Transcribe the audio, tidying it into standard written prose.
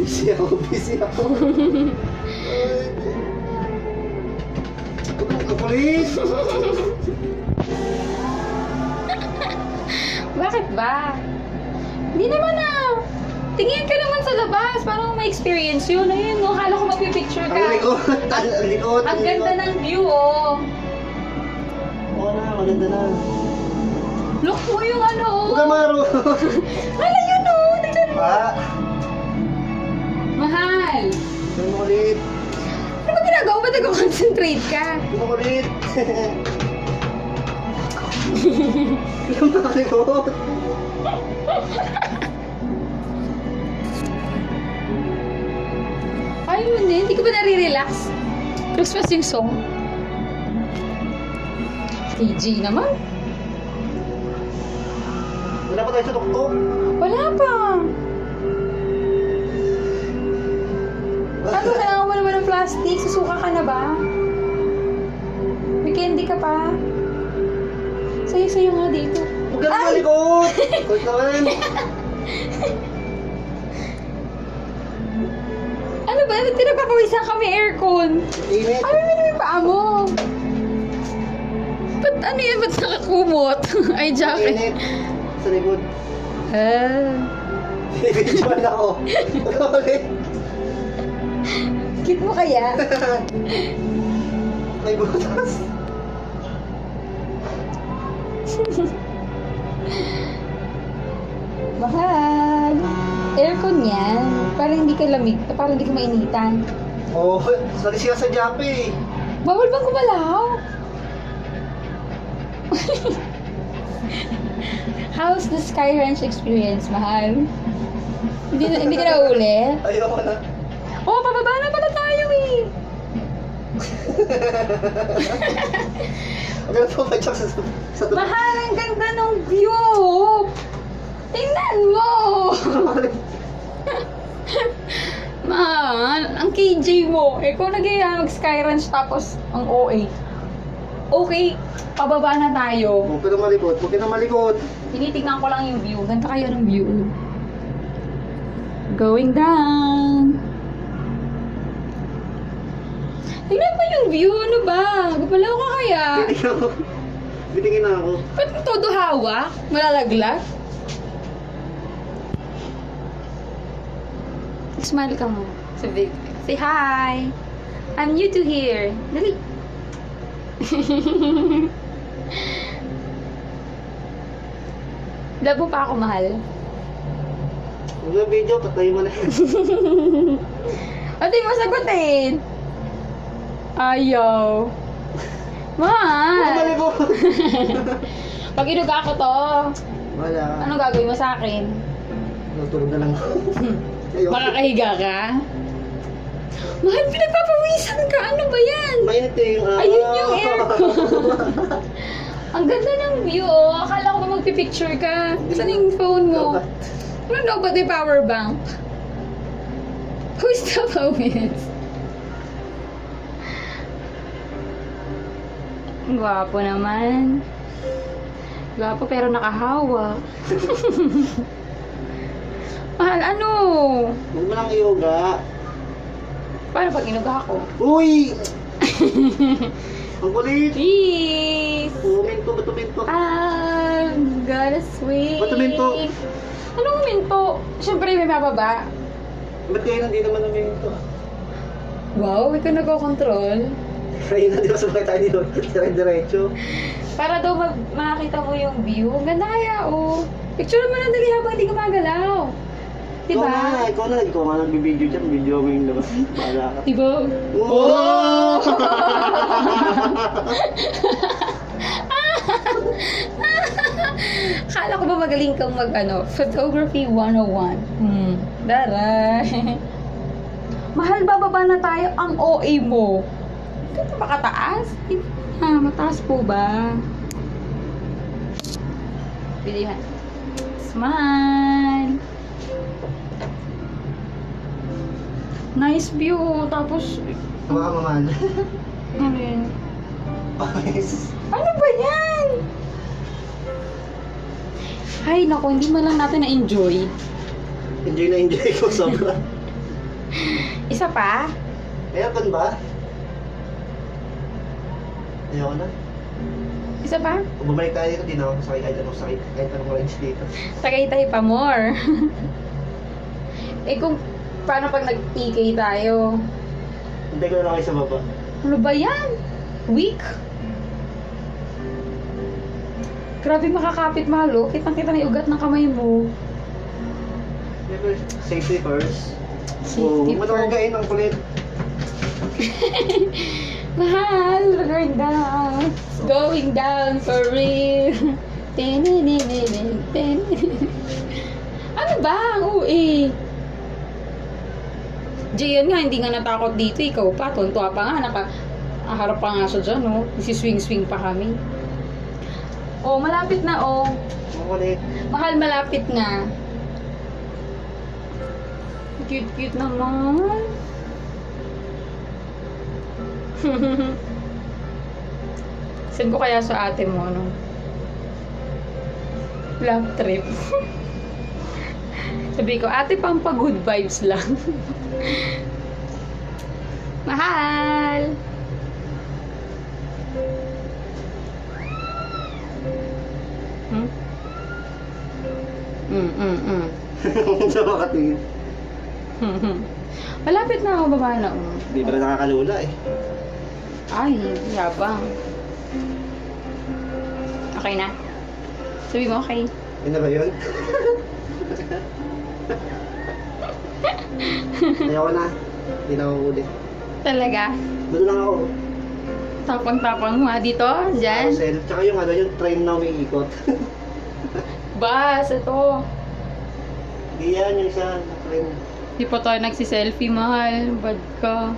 Busy ako, busy ako. Ang kulit! Bakit ba? Hindi naman ah. Tingin ka naman sa labas. Parang may experience yun. Ayun, no? Akala ko magpipicture ka. Ang likod! Ang likod! Ang ganda ng view, oh. Oo na, maganda na. Look mo yung ano, oh. Huwag ka maro! Hala yun, oh. Tignan mo. Ah! Mahal. Ang kulit! Ano ba ginagawa? Ba't nag-concentrate ka? Ang kulit! Ang makalikot! Ayun eh. Hindi ko ba nare-relax? Christmas yung song. KG naman. Wala pa tayo sa tuktok. Wala pa. Ano, kailangan mo naman ng plastic? Susuka ka na ba? May candy ka pa? Sayo-sayo nga dito. Huwag ka na malikot! Kulit naman! Ano ba? Ba't pinagpapawisan kami aircon? Init! Ano naman yung paa mo? Ba't ano yan? Ba't nakakumot? Ay, jacket. Init! Sa likod. Ah. Binibidyoan ako. Ang kulit! Cute mo kaya? May butas. Mahal. Aircon yan. Para hindi ka lamig. Para hindi ka mainitan. Oo, sali siya sa Jape. Bawal bang gumalaw? How's the Sky Ranch experience, mahal? Hindi ka na ulit? Ayoko na. Oh, pababa na pala tayo eh. Ang ganda po ba siya sa tuktok? Mahal, ang ganda ng view. Tingnan mo. Mahal, ang KJ mo. Ikaw nag-iyan mag-Sky Ranch tapos ang OA. Okay, pababa na tayo. Huwag ka na malikot. Huwag ka na malikot. Tinitignan ko lang yung view. Ganda kayo ng view. Going down. Tingnan mo yung view. Ano ba? Gumalaw ka kaya? Bitingin ako. Bitingin na ako. Ba't mo todo hawak? Malalaglag? Smile ka mo. Say hi. I'm new to here. Dali. Labo pa ako, mahal. Huwag na video, patay mo na. Ate mo sagutin. Ayaw. Huwag ka Mahal. malikot. Pag inuga ako to, Wala. anong gagawin mo sa akin? Natulog na lang. Ayoko. Makakahiga ka? Mahal, pinagpapawisan ka. Ano ba yan? Mainit eh yung Ayun yung aircon. Ang ganda ng view, oh. Akala ko ba magpipicture ka? Saan yung phone mo? Ano ba yung power bank? Who's the phone? Gwapo naman. Gwapo pero nakahawa. Mahal, ano? Huwag mo lang iyoga. Paano pag inuga ako? Uy! Ang kulit! Please! Uminto, ba't uminto? Ah, gotta sweet. Ba't uminto? Anong uminto? Siyempre may mababa. Ba't kayo hindi naman uminto? Wow, ikaw nagko-control. Kaya na, di ba sabay tayo dito? Diretso. Para daw makakita mo yung view. Ang ganda kaya, oh. Picture mo na dali habang hindi gumagalaw. Diba? Ikaw nga nagbibideo dyan. Video mo yung labas. Bahala ka. Diba? Oh! Kala ko ba magaling kang photography 101. Daray. Mahal, bababa na tayo ang OA mo. Ito ba kataas? Mataas po ba? Bilihan. Smile. Nice view. Tapos, Hawa ka mamahal. ano yun? Pawis. Ano ba yan? Ay, naku, hindi man lang natin na-enjoy. Enjoy na enjoy ko sobra. Isa pa? Aircon ba? Ayoko na. Isa pa? Kung bumalik tayo dito, di na ako sakay kahit anong sakit. Kahit anong rides dito. Tagaytay pa more. Eh kung paano pag nag-PK tayo? Hindi ko na lang kayo sa baba. Ano ba yan? Weak? Grabe makakapit mahalo. Kitang-kita na yung ugat ng kamay mo. Siyempre, safety first. Safety Huwag mo first. gain ang kulit. Mahal, we're going down. It's going down for real. Ano ba? Uwi. Jayan nga, hindi nga natakot dito. Ikaw pa, tuntua pa nga. Nakaharap pa nga siya dyan, no? Isi-swing-swing pa kami. Oh, malapit na, oh. Ang kulit. Mahal, malapit na. Cute-cute naman. Send ko kaya sa ate mo, ano? Love trip. Sabi ko, ate, pampa good vibes lang. Mahal! Hmm? Huwag siya makatingin. Malapit na ako, baba na. Oh. Di ba na nakakalula eh. Ay, yabang. Okay na? Sabi mo, okay. Yun na ba yun? Ayoko na. Hindi na ako ulit. Talaga? Doon lang ako. Tapang-tapang mo, ha? Dito? Diyan? Carousel. Tsaka yung ano, yung train na umiikot. Bas, ito. Di yan, yung isa na train. Di pa tayo nagsiselfie, mahal. Bad ka.